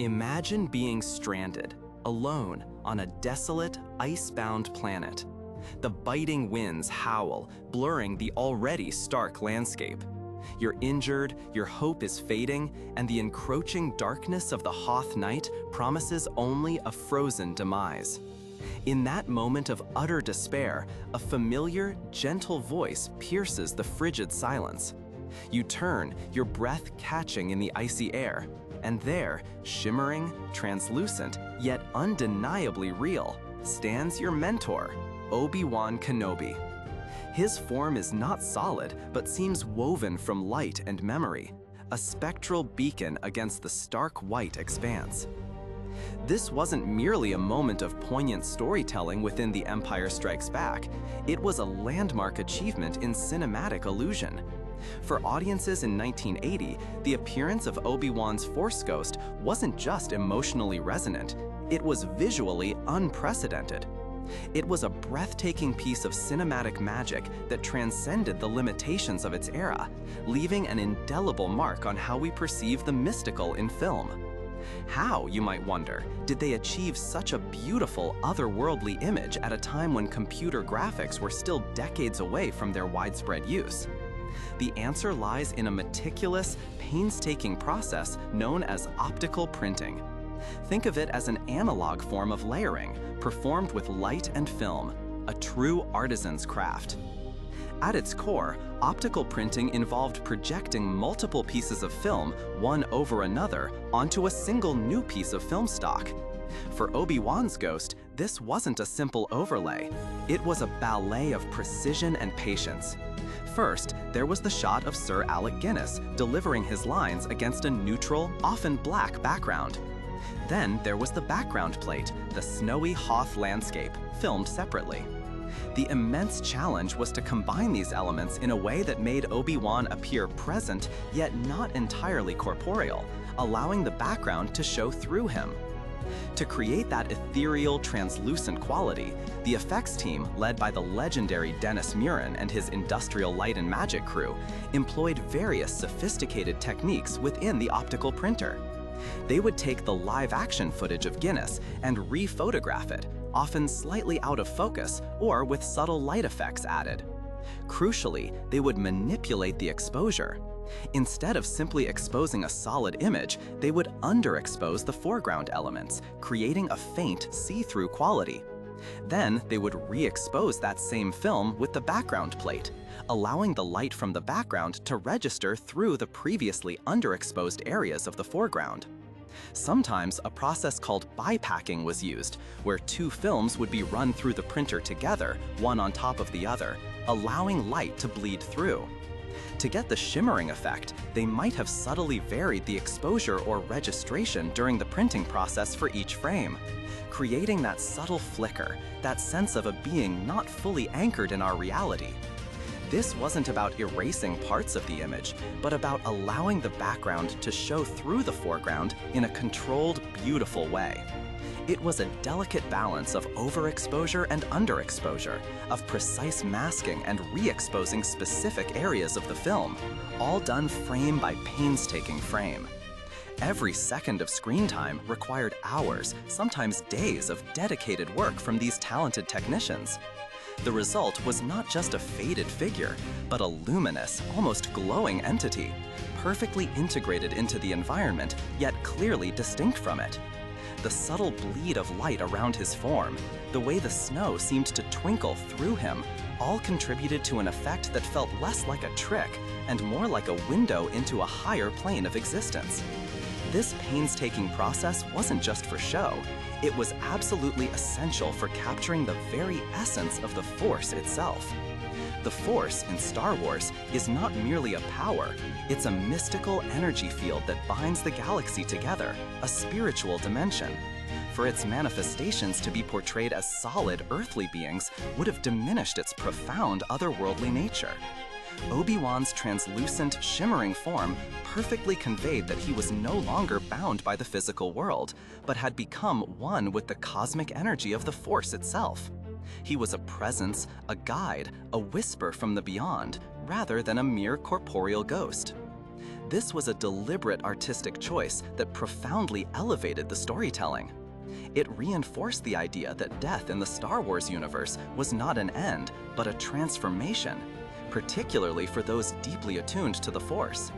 Imagine being stranded, alone, on a desolate, ice-bound planet. The biting winds howl, blurring the already stark landscape. You're injured, your hope is fading, and the encroaching darkness of the Hoth night promises only a frozen demise. In that moment of utter despair, a familiar, gentle voice pierces the frigid silence. You turn, your breath catching in the icy air, and there, shimmering, translucent, yet undeniably real, stands your mentor, Obi-Wan Kenobi. His form is not solid, but seems woven from light and memory, a spectral beacon against the stark white expanse. This wasn't merely a moment of poignant storytelling within The Empire Strikes Back. It was a landmark achievement in cinematic illusion. For audiences in 1980, the appearance of Obi-Wan's Force Ghost wasn't just emotionally resonant, it was visually unprecedented. It was a breathtaking piece of cinematic magic that transcended the limitations of its era, leaving an indelible mark on how we perceive the mystical in film. How, you might wonder, did they achieve such a beautiful, otherworldly image at a time when computer graphics were still decades away from their widespread use? The answer lies in a meticulous, painstaking process known as optical printing. Think of it as an analog form of layering, performed with light and film, a true artisan's craft. At its core, optical printing involved projecting multiple pieces of film, one over another, onto a single new piece of film stock. For Obi-Wan's ghost, this wasn't a simple overlay. It was a ballet of precision and patience. First, there was the shot of Sir Alec Guinness delivering his lines against a neutral, often black background. Then there was the background plate, the snowy Hoth landscape, filmed separately. The immense challenge was to combine these elements in a way that made Obi-Wan appear present, yet not entirely corporeal, allowing the background to show through him. To create that ethereal, translucent quality, the effects team, led by the legendary Dennis Muren and his industrial light and magic crew, employed various sophisticated techniques within the optical printer. They would take the live-action footage of Guinness and re-photograph it, often slightly out of focus or with subtle light effects added. Crucially, they would manipulate the exposure. Instead of simply exposing a solid image, they would underexpose the foreground elements, creating a faint, see-through quality. Then they would re-expose that same film with the background plate, allowing the light from the background to register through the previously underexposed areas of the foreground. Sometimes a process called bypacking was used, where two films would be run through the printer together, one on top of the other, allowing light to bleed through. To get the shimmering effect, they might have subtly varied the exposure or registration during the printing process for each frame, creating that subtle flicker, that sense of a being not fully anchored in our reality. This wasn't about erasing parts of the image, but about allowing the background to show through the foreground in a controlled, beautiful way. It was a delicate balance of overexposure and underexposure, of precise masking and re-exposing specific areas of the film, all done frame by painstaking frame. Every second of screen time required hours, sometimes days, of dedicated work from these talented technicians. The result was not just a faded figure, but a luminous, almost glowing entity, perfectly integrated into the environment, yet clearly distinct from it. The subtle bleed of light around his form, the way the snow seemed to twinkle through him, all contributed to an effect that felt less like a trick and more like a window into a higher plane of existence. This painstaking process wasn't just for show, it was absolutely essential for capturing the very essence of the Force itself. The Force in Star Wars is not merely a power, it's a mystical energy field that binds the galaxy together, a spiritual dimension. For its manifestations to be portrayed as solid earthly beings would have diminished its profound otherworldly nature. Obi-Wan's translucent, shimmering form perfectly conveyed that he was no longer bound by the physical world, but had become one with the cosmic energy of the Force itself. He was a presence, a guide, a whisper from the beyond, rather than a mere corporeal ghost. This was a deliberate artistic choice that profoundly elevated the storytelling. It reinforced the idea that death in the Star Wars universe was not an end, but a transformation, particularly for those deeply attuned to the Force.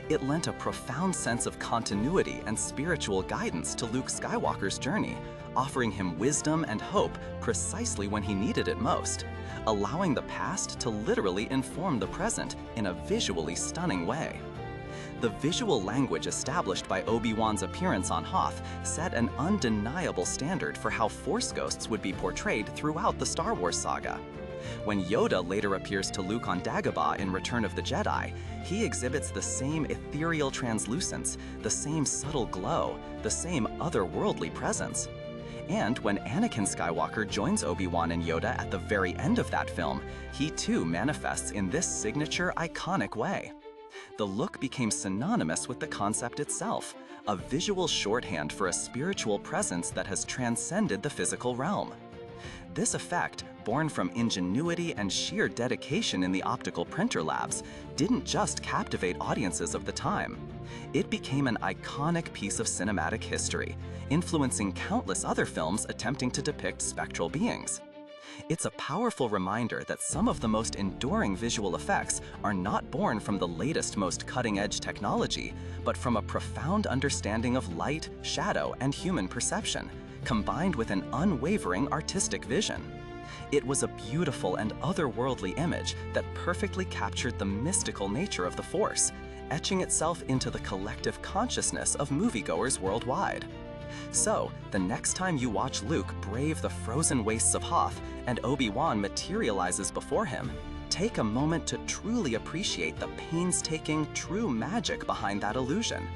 It lent a profound sense of continuity and spiritual guidance to Luke Skywalker's journey, offering him wisdom and hope precisely when he needed it most, allowing the past to literally inform the present in a visually stunning way. The visual language established by Obi-Wan's appearance on Hoth set an undeniable standard for how Force ghosts would be portrayed throughout the Star Wars saga. When Yoda later appears to Luke on Dagobah in Return of the Jedi, he exhibits the same ethereal translucence, the same subtle glow, the same otherworldly presence. And when Anakin Skywalker joins Obi-Wan and Yoda at the very end of that film, he too manifests in this signature iconic way. The look became synonymous with the concept itself, a visual shorthand for a spiritual presence that has transcended the physical realm. This effect, born from ingenuity and sheer dedication in the optical printer labs, didn't just captivate audiences of the time. It became an iconic piece of cinematic history, influencing countless other films attempting to depict spectral beings. It's a powerful reminder that some of the most enduring visual effects are not born from the latest, most cutting-edge technology, but from a profound understanding of light, shadow, and human perception, combined with an unwavering artistic vision. It was a beautiful and otherworldly image that perfectly captured the mystical nature of the Force, etching itself into the collective consciousness of moviegoers worldwide. So, the next time you watch Luke brave the frozen wastes of Hoth and Obi-Wan materializes before him, take a moment to truly appreciate the painstaking, true magic behind that illusion.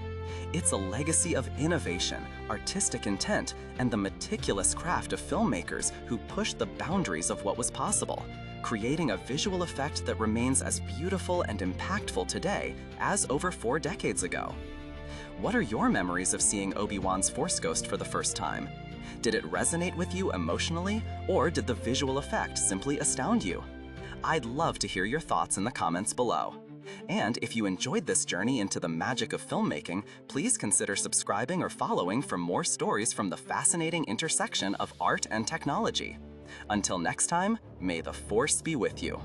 It's a legacy of innovation, artistic intent, and the meticulous craft of filmmakers who pushed the boundaries of what was possible, creating a visual effect that remains as beautiful and impactful today as over 4 decades ago. What are your memories of seeing Obi-Wan's Force Ghost for the first time? Did it resonate with you emotionally, or did the visual effect simply astound you? I'd love to hear your thoughts in the comments below. And if you enjoyed this journey into the magic of filmmaking, please consider subscribing or following for more stories from the fascinating intersection of art and technology. Until next time, may the Force be with you.